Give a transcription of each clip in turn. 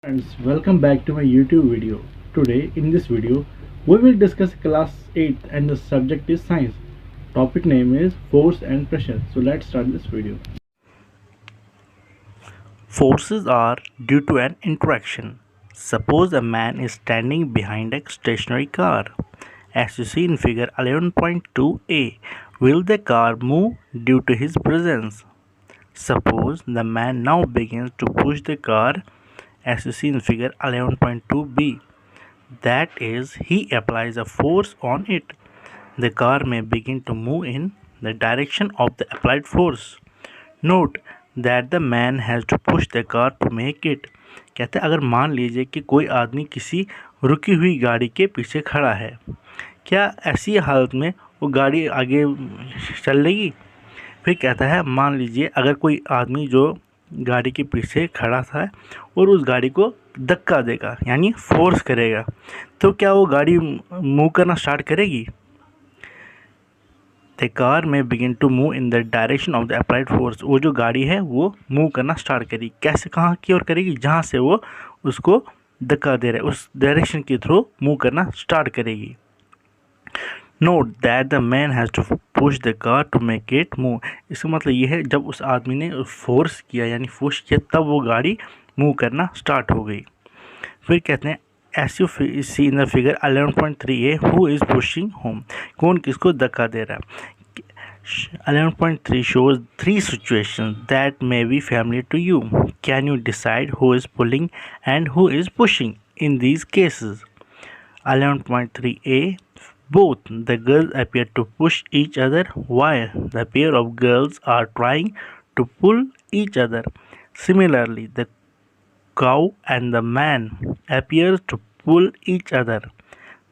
Friends, welcome back to my YouTube video. Today in this video we will discuss class 8 and the subject is science. Topic name is force and pressure. So let's start this video. Forces are due to an interaction. Suppose a man is standing behind a stationary car. As you see in figure 11.2a, will the car move due to his presence? Suppose the man now begins to push the car as you see in figure 11.2b. That is, he applies a force on it. The car may begin to move in the direction of the applied force. Note that the man has to push the car to make it. कहते हैं अगर मान लीजिए कि कोई आदमी किसी रुकी हुई गाड़ी के पीछे खड़ा है, क्या ऐसी हालत में वो गाड़ी आगे चल लेगी? फिर कहता है मान लीजिए अगर कोई आदमी जो गाड़ी के पीछे खड़ा था और उस गाड़ी को धक्का देगा यानी फोर्स करेगा, तो क्या वो गाड़ी मूव करना स्टार्ट करेगी? The car may begin to move in the direction of the applied force. वो जो गाड़ी है वो मूव करना स्टार्ट करेगी। कैसे, कहाँ की ओर करेगी? जहाँ से वो उसको धक्का दे रहा है उस डायरेक्शन के थ्रू मूव करना स्टार्ट करेगी। Note that the man has to push the car to make it move. इसका मतलब ये है जब उस आदमी ने फोर्स किया यानी पुश किया तब वो गाड़ी मूव करना स्टार्ट हो गई। फिर कहते हैं as you see in the figure 11.3a who is pushing whom. कौन किसको धक्का दे रहा है? 11.3 shows three situations that may be familiar to you. Can you decide who is pulling and who is pushing in these cases? 11.3a, both the girls appear to push each other while the pair of girls are trying to pull each other. Similarly, the cow and the man appear to pull each other.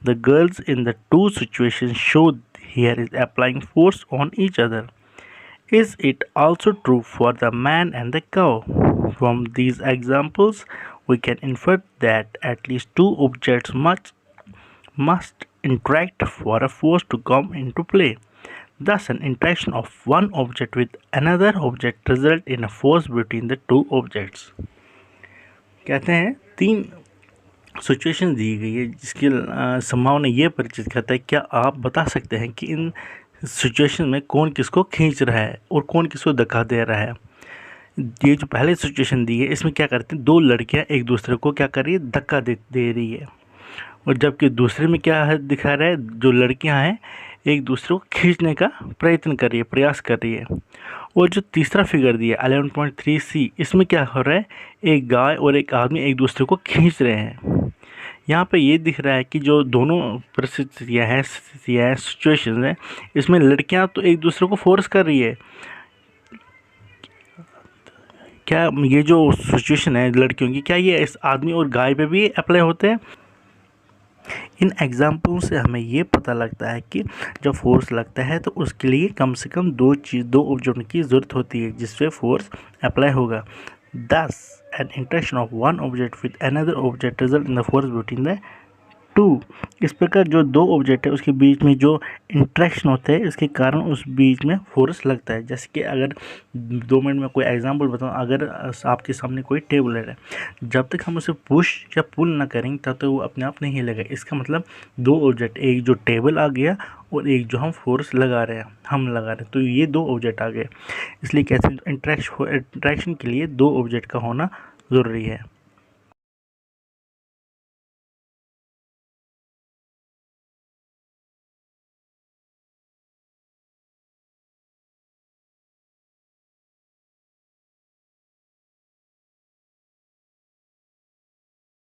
The girls in the two situations show here is applying force on each other. Is it also true for the man and the cow? From these examples, we can infer that at least two objects must interact for a force to come into play. Thus, an interaction of one object with another object results in a force between the two objects. कहते हैं तीन situation दी गई है जिसकी संभावना ये परिचित करता है। क्या आप बता सकते हैं कि इन सिचुएशन में कौन किसको खींच रहा है और कौन किसको धक्का दे रहा है? ये जो पहले सिचुएशन दी है इसमें क्या करते हैं, दो लड़कियां एक दूसरे को क्या कर रही है, धक्का दे रही है। और जबकि दूसरे में क्या है दिखा रहा है, जो लड़कियां हैं एक दूसरे को खींचने का प्रयत्न कर रही है, प्रयास कर रही है। और जो तीसरा फिगर दिया 11.3c, इसमें क्या हो रहा है, एक गाय और एक आदमी एक दूसरे को खींच रहे हैं। यहाँ पे ये दिख रहा है कि जो दोनों परिस्थितियाँ हैं, सिचुएशन हैं, इसमें लड़कियाँ तो एक दूसरे को फोर्स कर रही है। क्या ये जो सिचुएशन है लड़कियों की, क्या ये इस आदमी और गाय पे भी अप्लाई होते हैं? इन एग्जाम्पल से हमें ये पता लगता है कि जब फोर्स लगता है तो उसके लिए कम से कम दो ऑब्जेक्ट की ज़रूरत होती है जिससे फोर्स अप्लाई होगा। Thus, an interaction of one object with another object result in the force between the two. इस प्रकार जो दो ऑब्जेक्ट है उसके बीच में जो इंट्रैक्शन होता है इसके कारण उस बीच में फोर्स लगता है। जैसे कि अगर 2 मिनट में कोई एग्जांपल बताऊं, अगर आपके सामने कोई टेबल है, जब तक हम उसे पुश या पुल ना करेंगे तब तक वो अपने आप नहीं हिलेगा। इसका मतलब दो ऑब्जेक्ट, एक जो टेबल आ गया और एक जो हम फोर्स लगा रहे हैं, तो ये दो ऑब्जेक्ट आ गए। इसलिए कहते हैं इंट्रैक्शन के लिए दो ऑब्जेक्ट का होना ज़रूरी है।